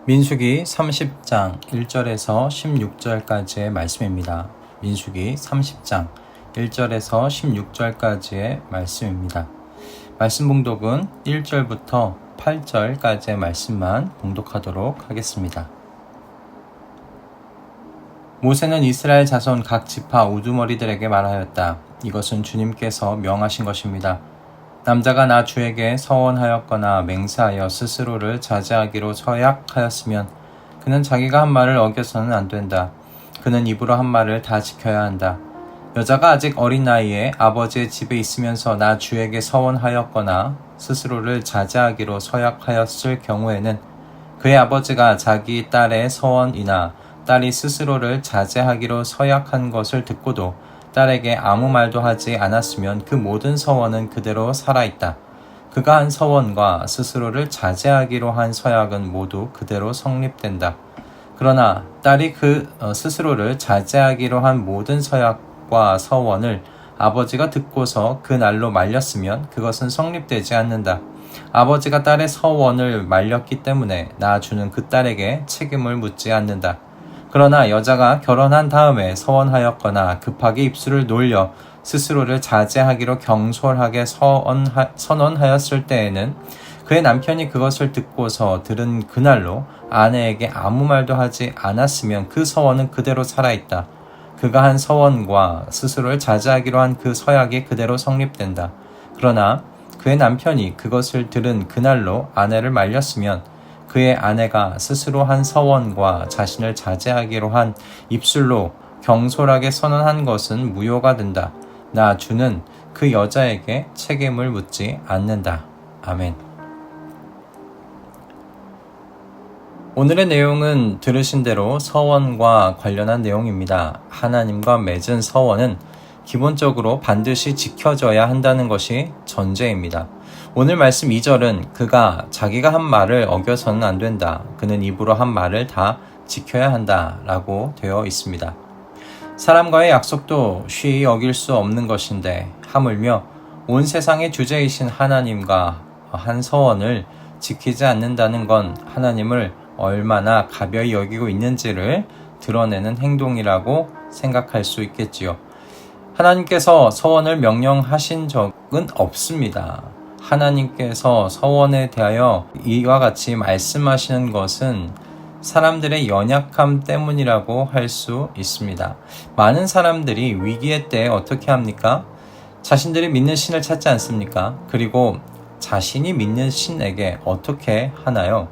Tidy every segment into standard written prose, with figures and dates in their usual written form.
민수기 30장 1절에서 16절까지의 말씀입니다. 민수기 30장 1절에서 16절까지의 말씀입니다. 말씀 봉독은 1절부터 8절까지의 말씀만 봉독하도록 하겠습니다. 모세는 이스라엘 자손 각 지파 우두머리들에게 말하였다. 이것은 주님께서 명하신 것입니다. 남자가 나 주에게 서원하였거나 맹세하여 스스로를 자제하기로 서약하였으면 그는 자기가 한 말을 어겨서는 안 된다. 그는 입으로 한 말을 다 지켜야 한다. 여자가 아직 어린 나이에 아버지의 집에 있으면서 나 주에게 서원하였거나 스스로를 자제하기로 서약하였을 경우에는 그의 아버지가 자기 딸의 서원이나 딸이 스스로를 자제하기로 서약한 것을 듣고도 딸에게 아무 말도 하지 않았으면 그 모든 서원은 그대로 살아있다. 그가 한 서원과 스스로를 자제하기로 한 서약은 모두 그대로 성립된다. 그러나 딸이 스스로를 자제하기로 한 모든 서약과 서원을 아버지가 듣고서 그 날로 말렸으면 그것은 성립되지 않는다. 아버지가 딸의 서원을 말렸기 때문에 나 주는 그 딸에게 책임을 묻지 않는다. 그러나 여자가 결혼한 다음에 서원하였거나 급하게 입술을 놀려 스스로를 자제하기로 경솔하게 선언하였을 때에는 그의 남편이 그것을 듣고서 들은 그날로 아내에게 아무 말도 하지 않았으면 그 서원은 그대로 살아있다. 그가 한 서원과 스스로를 자제하기로 한 그 서약이 그대로 성립된다. 그러나 그의 남편이 그것을 들은 그날로 아내를 말렸으면 그의 아내가 스스로 한 서원과 자신을 자제하기로 한 입술로 경솔하게 선언한 것은 무효가 된다. 나 주는 그 여자에게 책임을 묻지 않는다. 아멘. 오늘의 내용은 들으신 대로 서원과 관련한 내용입니다. 하나님과 맺은 서원은 기본적으로 반드시 지켜져야 한다는 것이 전제입니다. 오늘 말씀 2절은 그가 자기가 한 말을 어겨서는 안 된다. 그는 입으로 한 말을 다 지켜야 한다. 라고 되어 있습니다. 사람과의 약속도 쉬이 어길 수 없는 것인데 하물며 온 세상의 주제이신 하나님과 한 서원을 지키지 않는다는 건 하나님을 얼마나 가벼이 여기고 있는지를 드러내는 행동이라고 생각할 수 있겠지요. 하나님께서 서원을 명령하신 적은 없습니다. 하나님께서 서원에 대하여 이와 같이 말씀하시는 것은 사람들의 연약함 때문이라고 할 수 있습니다. 많은 사람들이 위기의 때에 어떻게 합니까? 자신들이 믿는 신을 찾지 않습니까? 그리고 자신이 믿는 신에게 어떻게 하나요?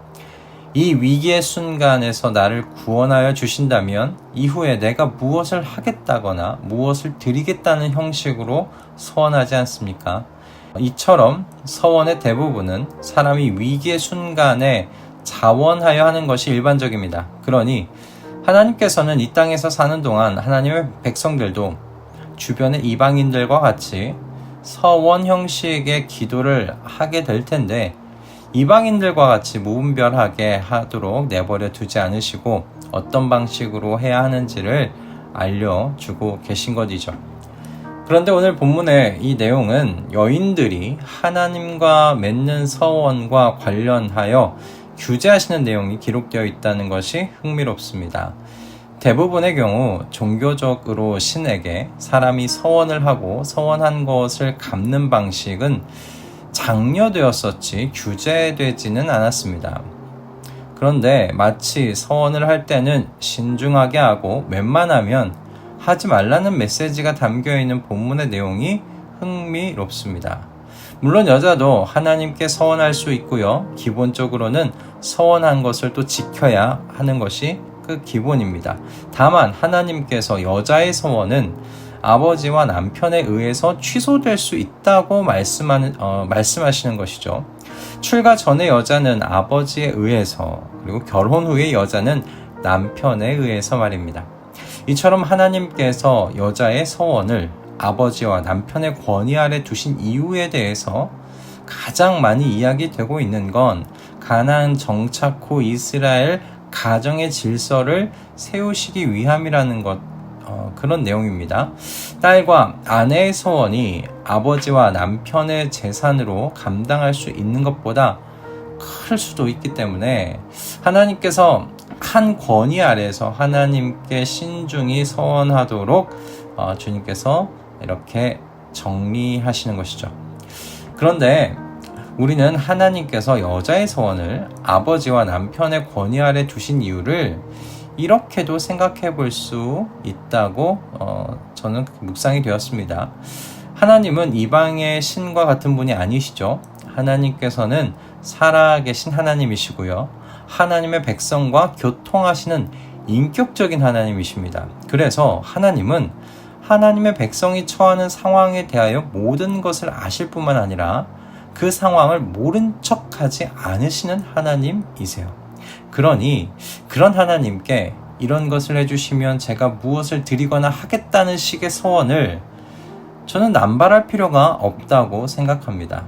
이 위기의 순간에서 나를 구원하여 주신다면 이후에 내가 무엇을 하겠다거나 무엇을 드리겠다는 형식으로 서원하지 않습니까? 이처럼 서원의 대부분은 사람이 위기의 순간에 자원하여 하는 것이 일반적입니다. 그러니 하나님께서는 이 땅에서 사는 동안 하나님의 백성들도 주변의 이방인들과 같이 서원 형식의 기도를 하게 될 텐데 이방인들과 같이 무분별하게 하도록 내버려 두지 않으시고 어떤 방식으로 해야 하는지를 알려주고 계신 것이죠. 그런데 오늘 본문의 이 내용은 여인들이 하나님과 맺는 서원과 관련하여 규제하시는 내용이 기록되어 있다는 것이 흥미롭습니다. 대부분의 경우 종교적으로 신에게 사람이 서원을 하고 서원한 것을 갚는 방식은 장려되었었지 규제되지는 않았습니다. 그런데 마치 서원을 할 때는 신중하게 하고 웬만하면 하지 말라는 메시지가 담겨있는 본문의 내용이 흥미롭습니다. 물론 여자도 하나님께 서원할 수 있고요. 기본적으로는 서원한 것을 또 지켜야 하는 것이 그 기본입니다. 다만 하나님께서 여자의 서원은 아버지와 남편에 의해서 취소될 수 있다고 말씀하시는 것이죠. 출가 전의 여자는 아버지에 의해서 그리고 결혼 후의 여자는 남편에 의해서 말입니다. 이처럼 하나님께서 여자의 서원을 아버지와 남편의 권위 아래 두신 이유에 대해서 가장 많이 이야기되고 있는 건 가나안 정착 후 이스라엘 가정의 질서를 세우시기 위함이라는 그런 내용입니다. 딸과 아내의 서원이 아버지와 남편의 재산으로 감당할 수 있는 것보다 클 수도 있기 때문에 하나님께서 한 권위 아래에서 하나님께 신중히 서원하도록 주님께서 이렇게 정리하시는 것이죠. 그런데 우리는 하나님께서 여자의 서원을 아버지와 남편의 권위 아래 두신 이유를 이렇게도 생각해 볼 수 있다고 저는 묵상이 되었습니다. 하나님은 이방의 신과 같은 분이 아니시죠. 하나님께서는 살아계신 하나님이시고요. 하나님의 백성과 교통하시는 인격적인 하나님이십니다. 그래서 하나님은 하나님의 백성이 처하는 상황에 대하여 모든 것을 아실 뿐만 아니라 그 상황을 모른 척하지 않으시는 하나님이세요. 그러니 그런 하나님께 이런 것을 해주시면 제가 무엇을 드리거나 하겠다는 식의 서원을 저는 남발할 필요가 없다고 생각합니다.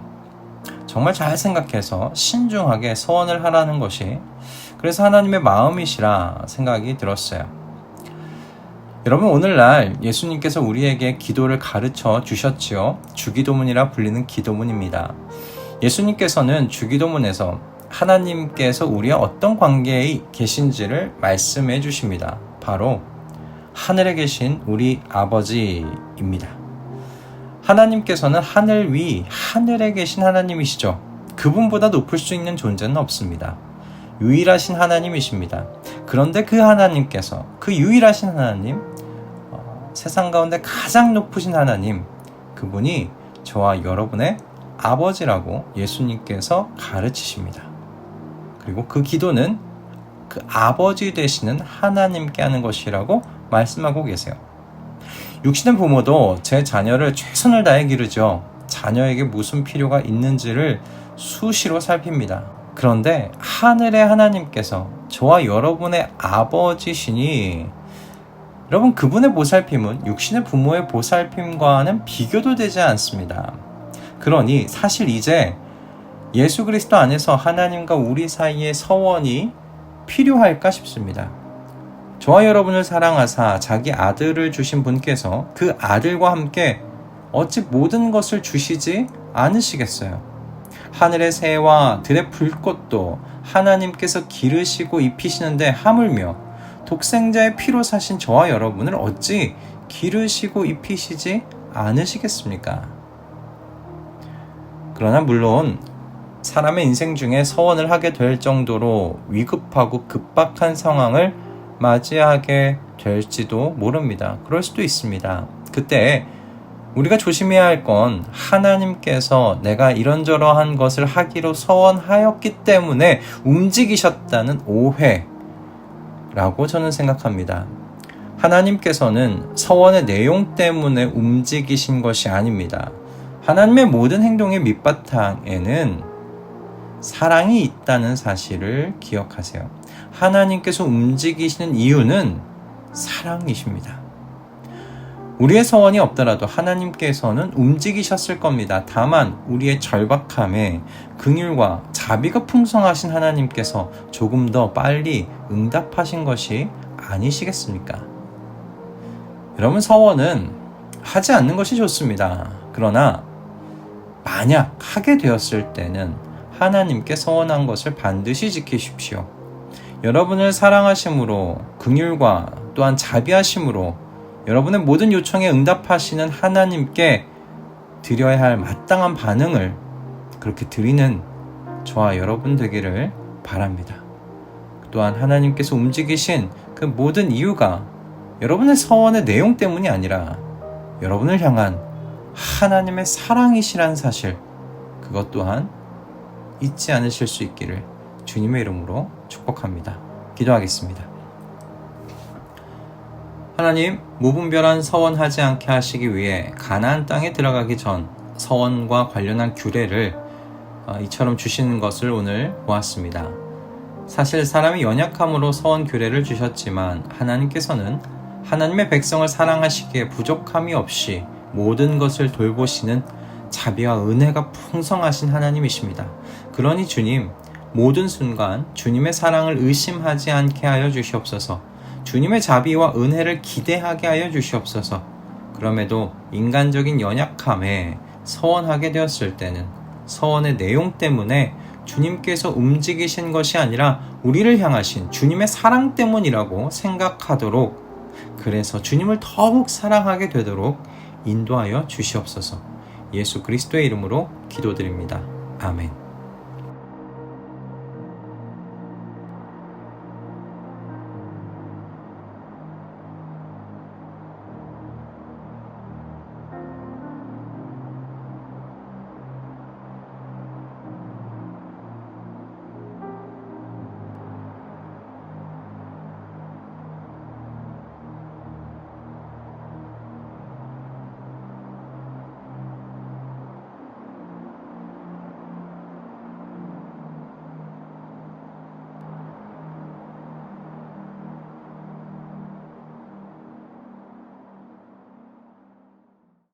정말 잘 생각해서 신중하게 서원을 하라는 것이 그래서 하나님의 마음이시라 생각이 들었어요. 여러분, 오늘날 예수님께서 우리에게 기도를 가르쳐 주셨지요. 주기도문이라 불리는 기도문입니다. 예수님께서는 주기도문에서 하나님께서 우리와 어떤 관계에 계신지를 말씀해 주십니다. 바로 하늘에 계신 우리 아버지입니다. 하나님께서는 하늘 위 하늘에 계신 하나님이시죠. 그분보다 높을 수 있는 존재는 없습니다. 유일하신 하나님이십니다. 그런데 그 하나님께서 그 유일하신 하나님, 세상 가운데 가장 높으신 하나님, 그분이 저와 여러분의 아버지라고 예수님께서 가르치십니다. 그리고 그 기도는 그 아버지 되시는 하나님께 하는 것이라고 말씀하고 계세요. 육신의 부모도 제 자녀를 최선을 다해 기르죠. 자녀에게 무슨 필요가 있는지를 수시로 살핍니다. 그런데 하늘의 하나님께서 저와 여러분의 아버지시니 여러분, 그분의 보살핌은 육신의 부모의 보살핌과는 비교도 되지 않습니다. 그러니 사실 이제 예수 그리스도 안에서 하나님과 우리 사이의 서원이 필요할까 싶습니다. 저와 여러분을 사랑하사 자기 아들을 주신 분께서 그 아들과 함께 어찌 모든 것을 주시지 않으시겠어요? 하늘의 새와 들의 불꽃도 하나님께서 기르시고 입히시는데 하물며 독생자의 피로 사신 저와 여러분을 어찌 기르시고 입히시지 않으시겠습니까? 그러나 물론 사람의 인생 중에 서원을 하게 될 정도로 위급하고 급박한 상황을 맞이하게 될지도 모릅니다. 그럴 수도 있습니다. 그때 우리가 조심해야 할 건 하나님께서 내가 이런저러한 것을 하기로 서원하였기 때문에 움직이셨다는 오해라고 저는 생각합니다. 하나님께서는 서원의 내용 때문에 움직이신 것이 아닙니다. 하나님의 모든 행동의 밑바탕에는 사랑이 있다는 사실을 기억하세요. 하나님께서 움직이시는 이유는 사랑이십니다. 우리의 서원이 없더라도 하나님께서는 움직이셨을 겁니다. 다만 우리의 절박함에 긍휼과 자비가 풍성하신 하나님께서 조금 더 빨리 응답하신 것이 아니시겠습니까? 여러분, 서원은 하지 않는 것이 좋습니다. 그러나 만약 하게 되었을 때는 하나님께 서원한 것을 반드시 지키십시오. 여러분을 사랑하심으로 긍휼과 또한 자비하심으로 여러분의 모든 요청에 응답하시는 하나님께 드려야 할 마땅한 반응을 그렇게 드리는 저와 여러분 되기를 바랍니다. 또한 하나님께서 움직이신 그 모든 이유가 여러분의 서원의 내용 때문이 아니라 여러분을 향한 하나님의 사랑이시라는 사실, 그것 또한 잊지 않으실 수 있기를 주님의 이름으로 축복합니다. 기도하겠습니다. 하나님, 무분별한 서원하지 않게 하시기 위해 가나안 땅에 들어가기 전 서원과 관련한 규례를 이처럼 주시는 것을 오늘 보았습니다. 사실 사람이 연약함으로 서원 규례를 주셨지만 하나님께서는 하나님의 백성을 사랑하시기에 부족함이 없이 모든 것을 돌보시는 자비와 은혜가 풍성하신 하나님이십니다. 그러니 주님, 모든 순간 주님의 사랑을 의심하지 않게 하여 주시옵소서. 주님의 자비와 은혜를 기대하게 하여 주시옵소서. 그럼에도 인간적인 연약함에 서원하게 되었을 때는 서원의 내용 때문에 주님께서 움직이신 것이 아니라 우리를 향하신 주님의 사랑 때문이라고 생각하도록, 그래서 주님을 더욱 사랑하게 되도록 인도하여 주시옵소서. 예수 그리스도의 이름으로 기도드립니다. 아멘.